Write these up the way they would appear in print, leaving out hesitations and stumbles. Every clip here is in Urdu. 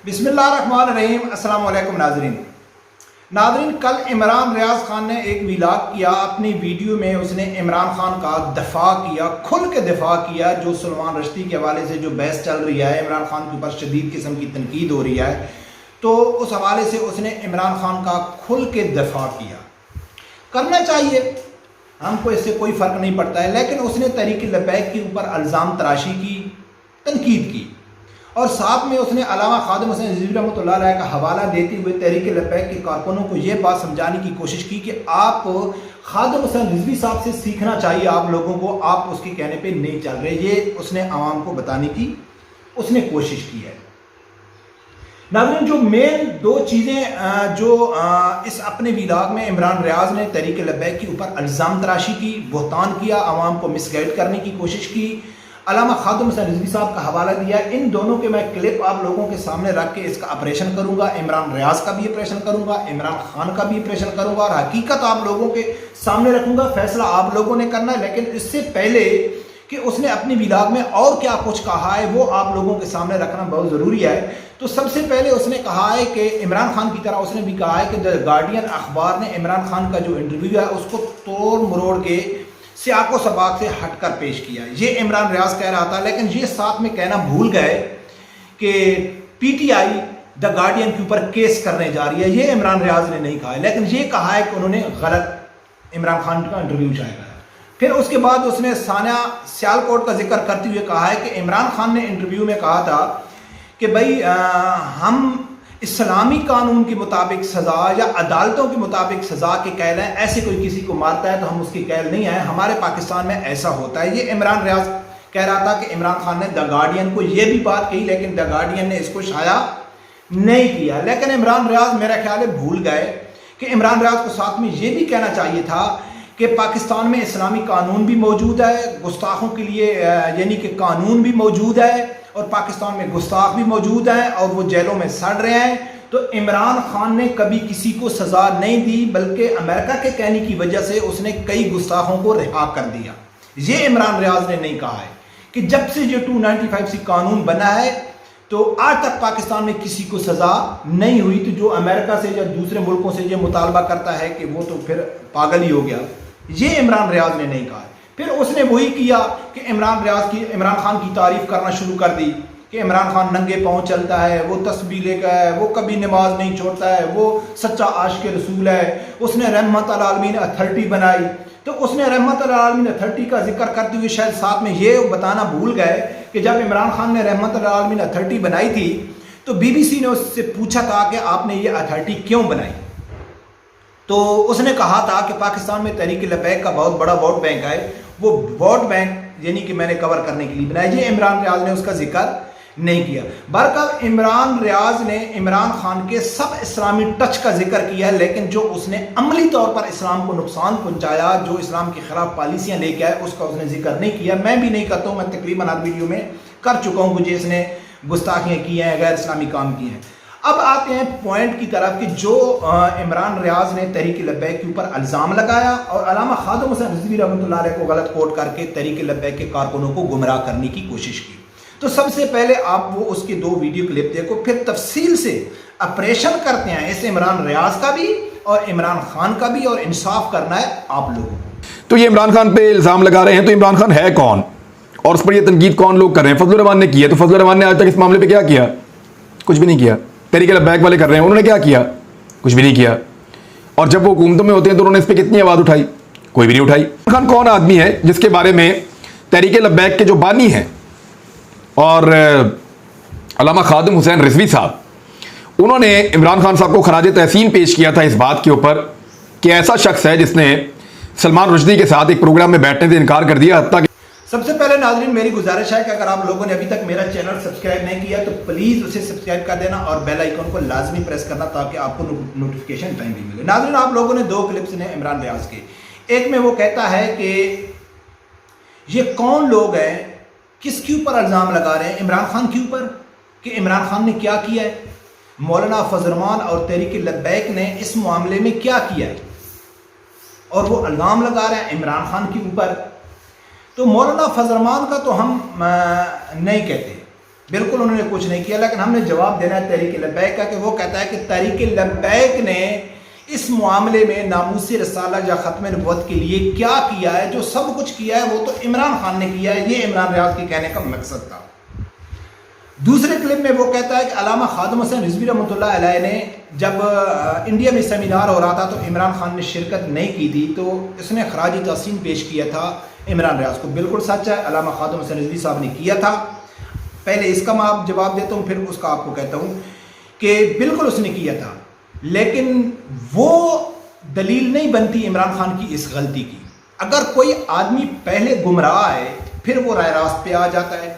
بسم اللہ الرحمن الرحیم۔ السلام علیکم ناظرین، کل عمران ریاض خان نے ایک ویلاگ کیا، اپنی ویڈیو میں اس نے عمران خان کا دفاع کیا، کھل کے دفاع کیا۔ جو سلمان رشدی کے حوالے سے جو بحث چل رہی ہے، عمران خان کے اوپر شدید قسم کی تنقید ہو رہی ہے، تو اس حوالے سے اس نے عمران خان کا کھل کے دفاع کیا۔ کرنا چاہیے، ہم کو اس سے کوئی فرق نہیں پڑتا ہے، لیکن اس نے تحریک لبیک کے اوپر الزام تراشی کی، تنقید کی، اور ساتھ میں اس نے علامہ خادم حسین رضوی رحمۃ اللہ علیہ کا حوالہ دیتے ہوئے تحریک لبیک کے کارکنوں کو یہ بات سمجھانے کی کوشش کی کہ آپ خادم حسین رضوی صاحب سے سیکھنا چاہیے، آپ لوگوں کو، آپ اس کے کہنے پہ نہیں چل رہے۔ یہ اس نے عوام کو بتانے کی اس نے کوشش کی ہے۔ ناظرین، جو مین دو چیزیں جو اس اپنے ویلاگ میں عمران ریاض نے تحریک لبیک کے اوپر الزام تراشی کی، بہتان کیا، عوام کو مس گائیڈ کرنے کی کوشش کی، علامہ خادم حسین رضوی صاحب کا حوالہ دیا، ان دونوں کے میں کلپ آپ لوگوں کے سامنے رکھ کے اس کا آپریشن کروں گا۔ عمران ریاض کا بھی آپریشن کروں گا، عمران خان کا بھی آپریشن کروں گا، اور حقیقت آپ لوگوں کے سامنے رکھوں گا۔ فیصلہ آپ لوگوں نے کرنا ہے، لیکن اس سے پہلے کہ اس نے اپنی ویلاگ میں اور کیا کچھ کہا ہے وہ آپ لوگوں کے سامنے رکھنا بہت ضروری ہے۔ تو سب سے پہلے اس نے کہا ہے کہ عمران خان کی طرح اس نے بھی کہا ہے کہ دی گارڈین اخبار نے عمران خان کا جو انٹرویو ہے اس کو توڑ مروڑ کے سیاق و سباق سے ہٹ کر پیش کیا۔ یہ عمران ریاض کہہ رہا تھا، لیکن یہ ساتھ میں کہنا بھول گئے کہ P T I the guardian کے اوپر کیس کرنے جا رہی ہے۔ یہ عمران ریاض نے نہیں کہا ہے، لیکن یہ کہا ہے کہ انہوں نے غلط عمران خان کا انٹرویو شائع کرا۔ پھر اس کے بعد اس نے ثانیہ سیالکوٹ کا ذکر کرتے ہوئے کہا ہے کہ عمران خان نے انٹرویو میں کہا تھا کہ بھائی ہم اسلامی قانون کے مطابق سزا یا عدالتوں کے مطابق سزا کے قائل ہیں، ایسے کوئی کسی کو مارتا ہے تو ہم اس کے قائل نہیں ہیں، ہمارے پاکستان میں ایسا ہوتا ہے۔ یہ عمران ریاض کہہ رہا تھا کہ عمران خان نے دی گارڈین کو یہ بھی بات کہی، لیکن دی گارڈین نے اس کو شائع نہیں کیا۔ لیکن عمران ریاض میرا خیال ہے بھول گئے کہ عمران ریاض کو ساتھ میں یہ بھی کہنا چاہیے تھا کہ پاکستان میں اسلامی قانون بھی موجود ہے، گستاخوں کے لیے یعنی کہ قانون بھی موجود ہے، اور پاکستان میں گستاخ بھی موجود ہیں اور وہ جیلوں میں سڑ رہے ہیں۔ تو عمران خان نے کبھی کسی کو سزا نہیں دی، بلکہ امریکہ کے کہنے کی وجہ سے اس نے کئی گستاخوں کو رہا کر دیا۔ یہ عمران ریاض نے نہیں کہا ہے کہ جب سے یہ 295 سی قانون بنا ہے تو آج تک پاکستان میں کسی کو سزا نہیں ہوئی، تو جو امریکہ سے یا دوسرے ملکوں سے یہ مطالبہ کرتا ہے کہ وہ تو پھر پاگل ہی ہو گیا۔ یہ عمران ریاض نے نہیں کہا ہے۔ پھر اس نے وہی کیا کہ عمران خان کی تعریف کرنا شروع کر دی کہ عمران خان ننگے پاؤں چلتا ہے، وہ تسبیح لے کا ہے، وہ کبھی نماز نہیں چھوڑتا ہے، وہ سچا عاشق رسول ہے، اس نے رحمت العالمین اتھارٹی بنائی۔ تو اس نے رحمت العالمین اتھارٹی کا ذکر کرتے ہوئے شاید ساتھ میں یہ بتانا بھول گئے کہ جب عمران خان نے رحمت العالمین اتھارٹی بنائی تھی تو بی بی سی نے اس سے پوچھا تھا کہ آپ نے یہ اتھارٹی کیوں بنائی؟ تو اس نے کہا تھا کہ پاکستان میں تحریک لبیک کا بہت بڑا ووٹ بینک ہے، وہ ووٹ بینک یعنی کہ میں نے کور کرنے کے لیے بنایا۔ یہ عمران ریاض نے اس کا ذکر نہیں کیا۔ برکل عمران ریاض نے عمران خان کے سب اسلامی ٹچ کا ذکر کیا، لیکن جو اس نے عملی طور پر اسلام کو نقصان پہنچایا، جو اسلام کے خلاف پالیسیاں لے کے آئے، اس کا اس نے ذکر نہیں کیا۔ میں بھی نہیں کرتا ہوں، میں تقریباً ہر ویڈیو میں کر چکا ہوں کہ جس نے گستاخیاں کی ہیں، غیر اسلامی کام کیے ہیں۔ اب آتے ہیں پوائنٹ کی طرف کہ جو عمران ریاض نے تحریک لبیک کے اوپر الزام لگایا اور علامہ خادم حسین رضوی رحمۃ اللہ علیہ کو غلط کوٹ کر کے تحریک لبیک کے کارکنوں کو گمراہ کرنے کی کوشش کی۔ تو سب سے پہلے آپ وہ اس کے دو ویڈیو کلپ دیکھو، پھر تفصیل سے آپریشن کرتے ہیں اس عمران ریاض کا بھی اور عمران خان کا بھی، اور انصاف کرنا ہے آپ لوگوں کو۔ تو یہ عمران خان پہ الزام لگا رہے ہیں، تو عمران خان ہے کون اور اس پر یہ تنقید کون لوگ کر رہے ہیں؟ فضل الرحمان نے کیا، تو فضل الرحمان نے آج تک اس معاملے پہ کیا کیا؟ کچھ بھی نہیں کیا۔ تحریک لبیک والے کر رہے ہیں، انہوں نے کیا کیا؟ کچھ بھی نہیں کیا۔ اور جب وہ حکومتوں میں ہوتے ہیں تو انہوں نے اس پہ کتنی آواز اٹھائی؟ کوئی بھی نہیں اٹھائی۔ عمران خان کون آدمی ہے جس کے بارے میں تحریک لبیک کے جو بانی ہیں اور علامہ خادم حسین رضوی صاحب، انہوں نے عمران خان صاحب کو خراج تحسین پیش کیا تھا اس بات کے اوپر کہ ایسا شخص ہے جس نے سلمان رشدی کے ساتھ ایک پروگرام میں بیٹھنے سے انکار کر دیا، حتیٰ کہ سب سے پہلے ناظرین میری گزارش ہے کہ اگر آپ لوگوں نے ابھی تک میرا چینل سبسکرائب نہیں کیا تو پلیز اسے سبسکرائب کر دینا اور بیل آئیکن کو لازمی پریس کرنا تاکہ آپ کو نوٹیفیکیشن ٹائم بھی ملے۔ ناظرین، آپ لوگوں نے دو کلپس نے عمران ریاض کے، ایک میں وہ کہتا ہے کہ یہ کون لوگ ہیں، کس کے اوپر الزام لگا رہے ہیں؟ عمران خان کے اوپر، کہ عمران خان نے کیا کیا ہے، مولانا فضل الرحمان اور تحریک لبیک نے اس معاملے میں کیا کیا ہے، اور وہ الزام لگا رہے ہیں عمران خان کے اوپر۔ تو مولانا فضل الرحمان کا تو ہم نہیں کہتے، بالکل انہوں نے کچھ نہیں کیا، لیکن ہم نے جواب دینا ہے تحریک لبیک کا کہ وہ کہتا ہے کہ تحریک لبیک نے اس معاملے میں ناموس رسالہ یا ختم نبوت کے لیے کیا کیا ہے. جو سب کچھ کیا ہے وہ تو عمران خان نے کیا ہے. یہ عمران ریاض کے کہنے کا مقصد تھا. دوسرے کلپ میں وہ کہتا ہے کہ علامہ خادم حسین رضوی رحمۃ اللہ علیہ نے جب انڈیا میں سیمینار ہو رہا تھا تو عمران خان نے شرکت نہیں کی تھی، تو اس نے خراج تحسین پیش کیا تھا عمران ریاض کو. بالکل سچ ہے، علامہ خادم حسین رضوی صاحب نے کیا تھا. پہلے اس کا میں آپ جواب دیتا ہوں، پھر اس کا آپ کو کہتا ہوں کہ بالکل اس نے کیا تھا، لیکن وہ دلیل نہیں بنتی عمران خان کی اس غلطی کی. اگر کوئی آدمی پہلے گمراہ ہے پھر وہ راہ راست پہ آ جاتا ہے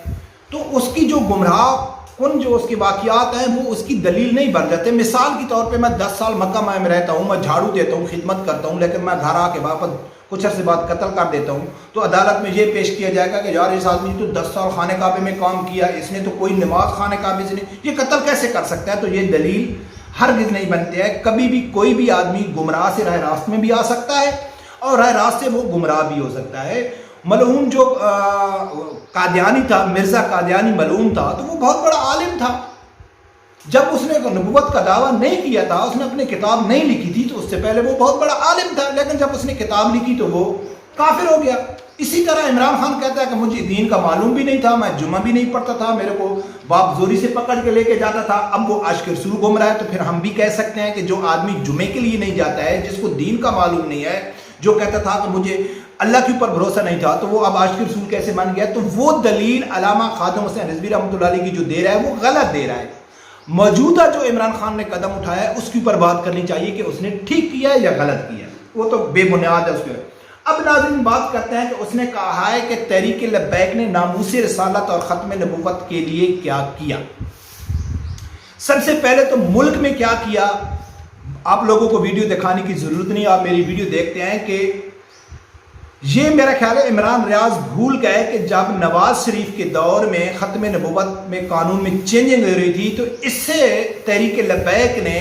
تو اس کی جو گمراہ کن جو اس کے واقعات ہیں وہ اس کی دلیل نہیں بن جاتے. مثال کے طور پہ میں 10 سال مکہ میں رہتا ہوں، میں جھاڑو دیتا ہوں، خدمت کرتا ہوں، لیکن میں گھر آ کے واپس کچھ عرصے بعد قتل کر دیتا ہوں، تو عدالت میں یہ پیش کیا جائے گا کہ یار اس آدمی تو 10 سال خانہ کعبے میں کام کیا، اس نے تو کوئی نماز خانہ کعبے سے نہیں، یہ قتل کیسے کر سکتا ہے؟ تو یہ دلیل ہرگز نہیں بنتی ہے. کبھی بھی کوئی بھی آدمی گمراہ سے راہ راست میں بھی آ سکتا ہے اور راہ راست سے وہ گمراہ بھی ہو سکتا ہے. ملعون جو قادیانی تھا، مرزا قادیانی ملعون تھا، تو وہ بہت بڑا عالم تھا. جب اس نے نبوت کا دعویٰ نہیں کیا تھا، اس نے اپنی کتاب نہیں لکھی تھی، تو اس سے پہلے وہ بہت بڑا عالم تھا، لیکن جب اس نے کتاب لکھی تو وہ کافر ہو گیا. اسی طرح عمران خان کہتا ہے کہ مجھے دین کا معلوم بھی نہیں تھا، میں جمعہ بھی نہیں پڑھتا تھا، میرے کو باپ زوری سے پکڑ کے لے کے جاتا تھا. اب وہ عاشق رسول گھوم رہا ہے، تو پھر ہم بھی کہہ سکتے ہیں کہ جو آدمی جمعے کے لیے نہیں جاتا ہے، جس کو دین کا معلوم نہیں ہے، جو کہتا تھا کہ مجھے اللہ کے اوپر بھروسہ نہیں تھا، تو وہ اب عاشق رسول کیسے بن گیا؟ تو وہ دلیل علامہ خادم حسین رضوی رحمۃ اللہ علیہ کی جو دے رہا ہے وہ غلط دے رہا ہے. موجودہ جو عمران خان نے قدم اٹھایا ہے اس کے اوپر بات کرنی چاہیے کہ اس نے ٹھیک کیا ہے یا غلط کیا ہے. وہ تو بے بنیاد ہے اس کے. اب ناظرین بات کرتے ہیں کہ اس نے کہا ہے کہ تحریک لبیک نے ناموس رسالت اور ختم نبوت کے لیے کیا کیا. سب سے پہلے تو ملک میں کیا کیا، آپ لوگوں کو ویڈیو دکھانے کی ضرورت نہیں، آپ میری ویڈیو دیکھتے ہیں کہ یہ میرا خیال ہے عمران ریاض بھول گئے کہ جب نواز شریف کے دور میں ختم نبوت میں قانون میں چینجنگ ہو رہی تھی، تو اس سے تحریک لبیک نے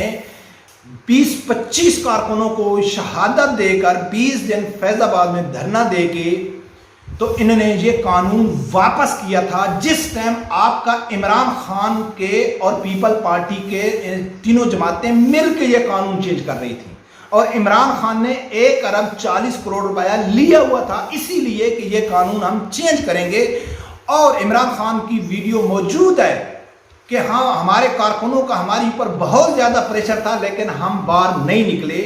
20-25 کارکنوں کو شہادت دے کر 20 دن فیض آباد میں دھرنا دے کے تو انہوں نے یہ قانون واپس کیا تھا، جس ٹائم آپ کا عمران خان کے اور پیپل پارٹی کے تینوں جماعتیں مل کے یہ قانون چینج کر رہی تھی. اور عمران خان نے 1 ارب 40 کروڑ روپیہ لیا ہوا تھا اسی لیے کہ یہ قانون ہم چینج کریں گے. اور عمران خان کی ویڈیو موجود ہے کہ ہاں ہمارے کارکنوں کا ہماری اوپر بہت زیادہ پریشر تھا لیکن ہم باہر نہیں نکلے.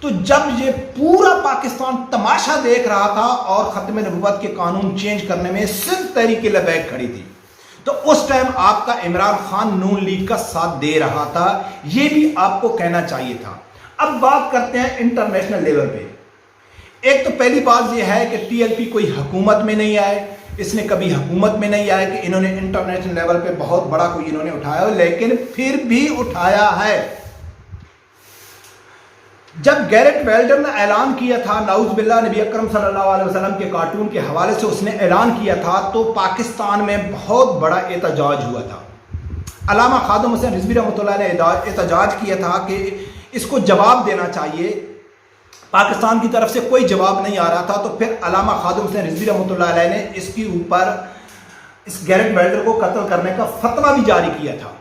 تو جب یہ پورا پاکستان تماشا دیکھ رہا تھا اور ختم نبوت کے قانون چینج کرنے میں صرف تحریک لبیک کھڑی تھی، تو اس ٹائم آپ کا عمران خان نون لیگ کا ساتھ دے رہا تھا. یہ بھی آپ کو کہنا چاہیے تھا. اب بات کرتے ہیں انٹرنیشنل لیول پہ. ایک تو پہلی بات یہ ہے کہ ٹی ایل پی کوئی حکومت میں نہیں آئے، اس نے کبھی حکومت میں نہیں آیا کہ انہوں نے انٹرنیشنل لیول پہ بہت بڑا کوئی انہوں نے اٹھایا، لیکن پھر بھی اٹھایا ہے. جب گیرٹ ویلڈر نے اعلان کیا تھا، نعوذ باللہ، نبی اکرم صلی اللہ علیہ وسلم کے کارٹون کے حوالے سے اس نے اعلان کیا تھا، تو پاکستان میں بہت بڑا احتجاج ہوا تھا. علامہ خادم حسین رضوی رحمۃ اللہ نے احتجاج کیا تھا کہ اس کو جواب دینا چاہیے. پاکستان کی طرف سے کوئی جواب نہیں آ رہا تھا، تو پھر علامہ خادم حسین رضوی رحمۃ اللہ علیہ نے اس کے اوپر اس گیرٹ ویلڈر کو قتل کرنے کا فتویٰ بھی جاری کیا تھا.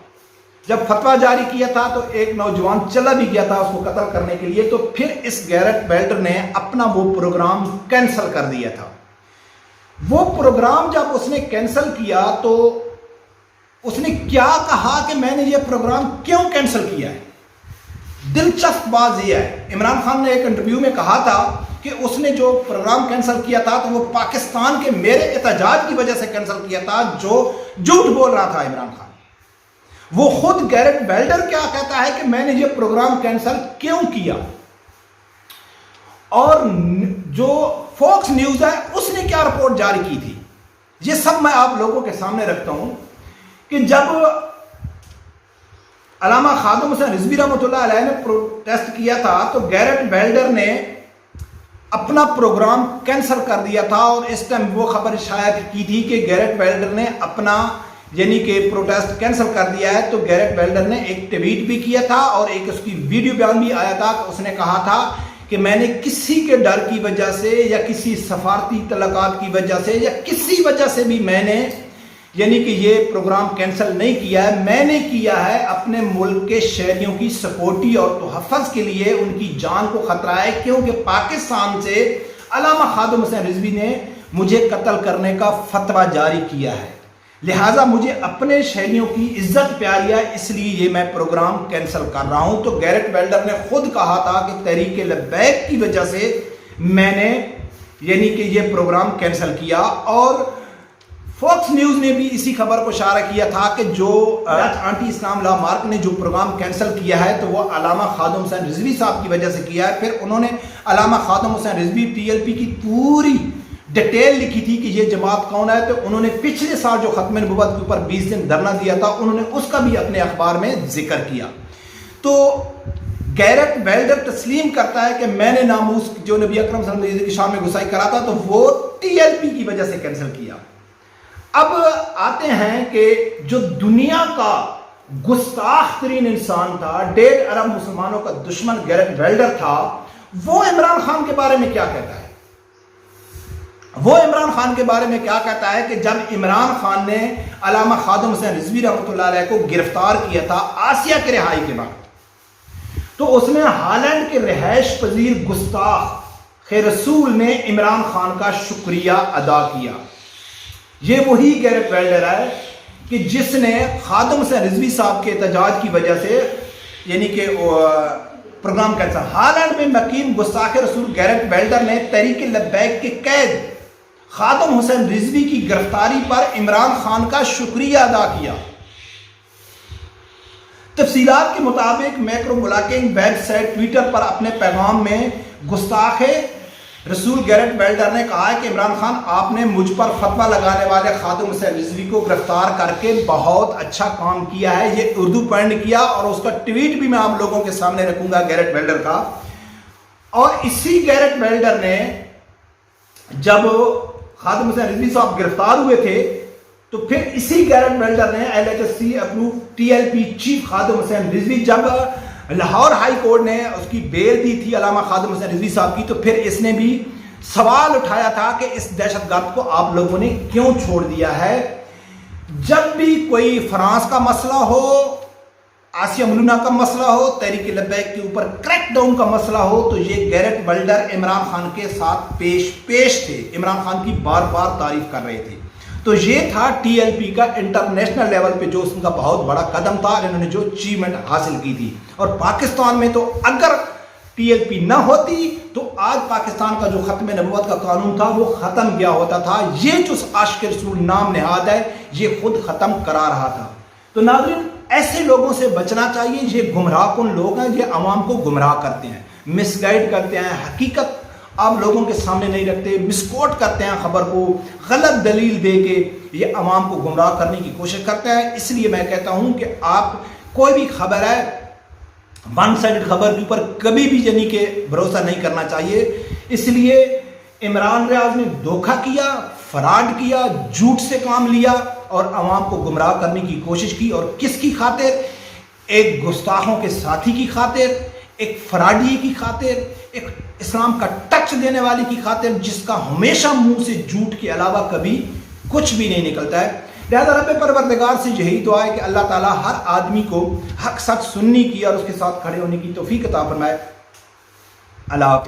جب فتویٰ جاری کیا تھا تو ایک نوجوان چلا بھی گیا تھا اس کو قتل کرنے کے لیے، تو پھر اس گیرٹ ویلڈر نے اپنا وہ پروگرام کینسل کر دیا تھا. وہ پروگرام جب اس نے کینسل کیا تو اس نے کیا کہا کہ میں نے یہ پروگرام کیوں کینسل کیا ہے. دلچسپ بات یہ ہے، عمران خان نے ایک انٹرویو میں کہا تھا کہ اس نے جو پروگرام کینسل کیا تھا تو وہ پاکستان کے میرے احتجاج کی وجہ سے کینسل کیا تھا، جو جھوٹ بول رہا تھا عمران خان. وہ خود گیرٹ ویلڈر کیا کہتا ہے کہ میں نے یہ پروگرام کینسل کیوں کیا. اور جو فوکس نیوز ہے اس نے کیا رپورٹ جاری کی تھی، یہ سب میں آپ لوگوں کے سامنے رکھتا ہوں. کہ جب علامہ خادم حسین رضوی رحمۃ اللہ علیہ نے پروٹیسٹ کیا تھا تو گیرٹ ویلڈر نے اپنا پروگرام کینسل کر دیا تھا. اور اس ٹائم وہ خبر شائع کی تھی کہ گیرٹ ویلڈر نے اپنا یعنی کہ پروٹیسٹ کینسل کر دیا ہے. تو گیرٹ ویلڈر نے ایک ٹویٹ بھی کیا تھا اور ایک اس کی ویڈیو بیان بھی آیا تھا کہ اس نے کہا تھا کہ میں نے کسی کے ڈر کی وجہ سے یا کسی سفارتی تعلقات کی وجہ سے یا کسی وجہ سے بھی میں نے یعنی کہ یہ پروگرام کینسل نہیں کیا ہے، میں نے کیا ہے اپنے ملک کے شہریوں کی سپورٹی اور تحفظ کے لیے، ان کی جان کو خطرہ ہے، کیونکہ پاکستان سے علامہ خادم حسین رضوی نے مجھے قتل کرنے کا فتویٰ جاری کیا ہے، لہٰذا مجھے اپنے شہریوں کی عزت پیاری ہے، اس لیے یہ میں پروگرام کینسل کر رہا ہوں۔ تو گیرٹ ویلڈر نے خود کہا تھا کہ تحریک لبیک کی وجہ سے میں نے یعنی کہ یہ پروگرام کینسل کیا، اور فوکس نیوز نے بھی اسی خبر کو اشارہ کیا تھا کہ جو آنٹی اسلام لا مارک نے جو پروگرام کینسل کیا ہے تو وہ علامہ خادم حسین رضوی صاحب کی وجہ سے کیا ہے۔ پھر انہوں نے علامہ خادم حسین رضوی TLP کی پوری ڈیٹیل لکھی تھی کہ یہ جماعت کون ہے، تو انہوں نے پچھلے سال جو ختم نبوت کے اوپر 20 دن دھرنا دیا تھا، انہوں نے اس کا بھی اپنے اخبار میں ذکر کیا۔ تو گیرٹ ویلڈر تسلیم کرتا ہے کہ میں نے ناموس جو نبی اکرم صلی اللہ علیہ وسلم کی شان میں گسائی کرا تھا تو وہ TLP کی وجہ سے کینسل کیا۔ اب آتے ہیں کہ جو دنیا کا گستاخ ترین انسان تھا، 1.5 ارب مسلمانوں کا دشمن گیرٹ ویلڈر تھا، وہ عمران خان کے بارے میں کیا کہتا ہے؟ وہ عمران خان کے بارے میں کیا کہتا ہے کہ جب عمران خان نے علامہ خادم حسین رضوی رحمۃ اللہ علیہ کو گرفتار کیا تھا آسیہ کے رہائی کے وقت، تو اس میں ہالینڈ کے رہائش پذیر گستاخ رسول نے عمران خان کا شکریہ ادا کیا۔ یہ وہی گیرٹ ویلڈر ہے کہ جس نے خادم حسین رضوی صاحب کے احتجاج کی وجہ سے یعنی کہ پروگرام کینسل۔ ہالینڈ میں مقیم گستاخ رسول گیرٹ ویلڈر نے تحریک لبیک کے قید خادم حسین رضوی کی گرفتاری پر عمران خان کا شکریہ ادا کیا۔ تفصیلات کے مطابق microblogging website Twitter پر اپنے پیغام میں گستاخ رسول گیرٹ ویلڈر نے کہا ہے کہ عمران خان، آپ نے مجھ پر فتویٰ لگانے والے خادم حسین رضوی کو گرفتار کر کے بہت اچھا کام کیا ہے۔ یہ اردو پوائنٹ کیا اور اس کا ٹویٹ بھی میں آپ لوگوں کے سامنے رکھوں گا گیرٹ ویلڈر کا۔ اور اسی گیرٹ ویلڈر نے جب خادم حسین رضوی صاحب گرفتار ہوئے تھے تو پھر اسی گیرٹ ویلڈر نے LHSC approve TLP chief Khadim Hussain Rizvi, جب لاہور ہائی کورٹ نے اس کی بیل دی تھی علامہ خادم حسین رضوی صاحب کی، تو پھر اس نے بھی سوال اٹھایا تھا کہ اس دہشت گرد کو آپ لوگوں نے کیوں چھوڑ دیا ہے۔ جب بھی کوئی فرانس کا مسئلہ ہو، آسیہ ملونہ کا مسئلہ ہو، تحریک لبیک کے اوپر کریک ڈاؤن کا مسئلہ ہو، تو یہ گیرٹ ویلڈر عمران خان کے ساتھ پیش تھے، عمران خان کی بار بار تعریف کر رہے تھے۔ تو یہ تھا TLP کا انٹرنیشنل لیول پہ جو اس کا بہت بڑا قدم تھا، انہوں نے جو اچیومنٹ حاصل کی تھی۔ اور پاکستان میں تو اگر TLP نہ ہوتی تو آج پاکستان کا جو ختم نبوت کا قانون تھا وہ ختم کیا ہوتا تھا۔ یہ جو عاشق رسول نام نہاد ہے یہ خود ختم کرا رہا تھا۔ تو ناظرین، ایسے لوگوں سے بچنا چاہیے، یہ گمراہ کن لوگ ہیں، یہ عوام کو گمراہ کرتے ہیں، مس گائیڈ کرتے ہیں، حقیقت آپ لوگوں کے سامنے نہیں رکھتے، مسکوٹ کرتے ہیں، خبر کو غلط دلیل دے کے یہ عوام کو گمراہ کرنے کی کوشش کرتے ہیں۔ اس لیے میں کہتا ہوں کہ آپ کوئی بھی خبر ہے ون سائڈڈ خبر کے اوپر کبھی بھی یعنی کہ بھروسہ نہیں کرنا چاہیے۔ اس لیے عمران ریاض نے دھوکہ کیا، فراڈ کیا، جھوٹ سے کام لیا اور عوام کو گمراہ کرنے کی کوشش کی، اور کس کی خاطر؟ ایک گستاخوں کے ساتھی کی خاطر، ایک فراڈی کی خاطر، ایک اسلام کا ٹچ دینے والی کی خاطر، جس کا ہمیشہ منہ سے جھوٹ کے علاوہ کبھی کچھ بھی نہیں نکلتا ہے۔ لہذا رب پروردگار سے یہی دعا ہے کہ اللہ تعالیٰ ہر آدمی کو حق سچ سننے کی اور اس کے ساتھ کھڑے ہونے کی توفیق عطا فرمائے۔ اللہ